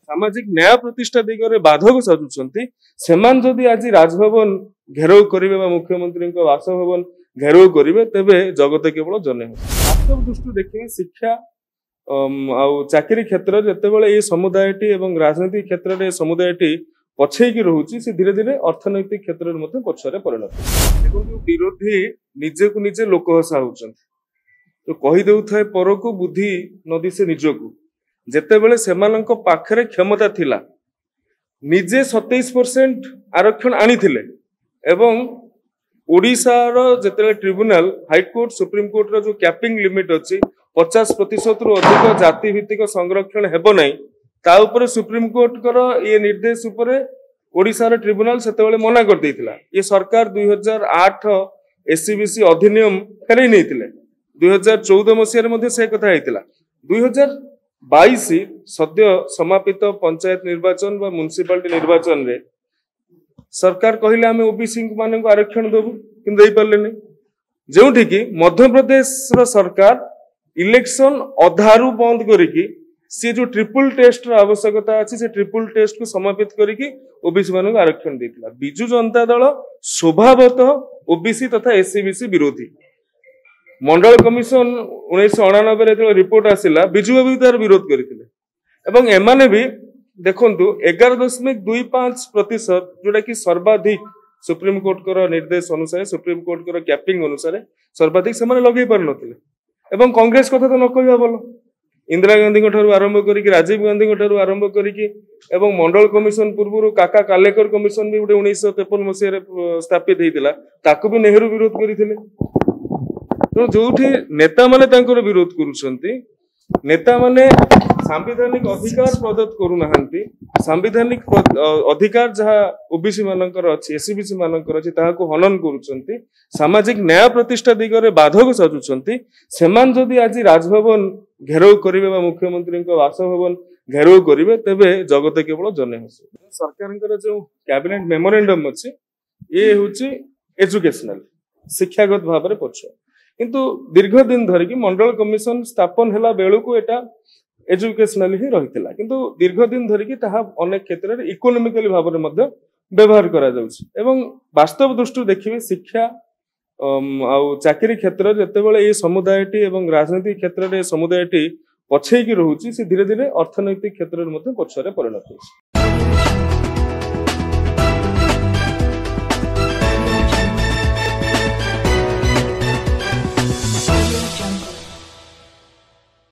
सामाजिक न्याय प्रतिष्ठा दिगरे बाधक साजुचंती सेमान जदि आज राजभवन घेराव करिवे बा मुख्यमंत्री को बासभवन घेराव करिवे तेबे जगत केवल जने वास्तव दृष्टि देखिए शिक्षा चाकरी क्षेत्र जेतेबेले ये समुदायटी एवं राजनीतिक क्षेत्र में समुदायटी पछेकी रहुची से धीरे धीरे अर्थनैतिक क्षेत्र में पछरे परिणत देखो विरोधी निजे को निजे लोक हसा होउछन तो कहि देउथाय पर को बुद्धि नदी से निजको जेतेबेले सेमानंक पाखरे क्षमता थिला निजे 27% आरक्षण आनिथिले एवं ओडिशा रो जेतेबेले ट्रिब्यूनल हाईकोर्ट सुप्रीम कोर्ट रो जो कैपिंग लिमिट अछि 50% रु अधिक जाति भित्तिक संरक्षण हेबो नै ता ऊपर सुप्रीम कोर्ट करो ये निर्देश ऊपर ओडिशा रो ट्रिब्यूनल सेतेबेले मना कर देथिला ये सरकार 2008 एससीबीसी अधिनियम फेरै नैथिले 2014 मसिया रे मध्ये से कथा हेतिला 2022 सद्य समापित पंचायत निर्वाचन व म्युनिसिपालिटी निर्वाचन रे सरकार कहले आमे ओबीसी माने को आरक्षण देबु किंतु देई परले नै जेउठी कि मध्य प्रदेश रो सरकार इलेक्शन अधारू बंद करिकी से जो ट्रिपल टेस्ट रो आवश्यकता अछि से ट्रिपल टेस्ट को समापित करिकी ओबीसी माने को आरक्षण देतिला बिजु जनता दल स्वभावतः ओबीसी तथा एससीबीसी विरोधी मंडल कमिशन 1999 रे रिपोर्ट आसिला बिजु बाबू तार विरोध करथिले एवं एमाने भी देखंतु 11.25% जोटा कि सर्वाधिक सुप्रीम कोर्ट को निर्देश अनुसार सुप्रीम कोर्ट को कैपिंग अनुसार सर्वाधिक से लगे पार नथिले एवं कांग्रेस कथा तो न कहबा बोलो इंदिरा गांधी ठारू आरंभ करिक राजीव गांधी ठारू आरंभ करिक एवं मंडल कमिशन पूर्व काका कालेकर कमिशन भी 1953 मसीह स्थापित होता ताकू भी नेहरू विरोध करथिले तो जोठी नेता माने तांकर विरोध करूछंती नेता माने सांविधानिक अधिकार प्रदत्त करू नाहंती सांविधानिक अधिकार जहा ओबीसी मानकर अछि एससीबीसी मानकर अछि ताहा को हनन करूछंती सामाजिक न्याय प्रतिष्ठा दिगरे बाधक साजुछंती सेमान जदि आज राजभवन घेराव करिवे बा मुख्यमंत्री को बासभवन घेराव करिवे तेबे जगत केवल जने हस सरकारनकर जो कैबिनेट मेमोरेंडम अछि ए होछि एजुकेशनल शिक्षागत भाव रे पछ किंतु दीर्घ दिन धरिकी मंडल कमिशन स्थापन हैला बेलू को एटा एजुकेशनल ही रहितला किंतु दीर्घ दिन धरिकी ताहा अनेक क्षेत्र रे इकोनॉमिकली भाव रे मध्य व्यवहार करा जाउछि एवं वास्तव दृष्टि देखिबे शिक्षा चाकरी क्षेत्र जेतेबेले ये समुदायटी एवं राजनीतिक क्षेत्र में समुदायटी पछेकी रहुची से धीरे धीरे अर्थनैतिक क्षेत्र में पछरे परिणत होछि।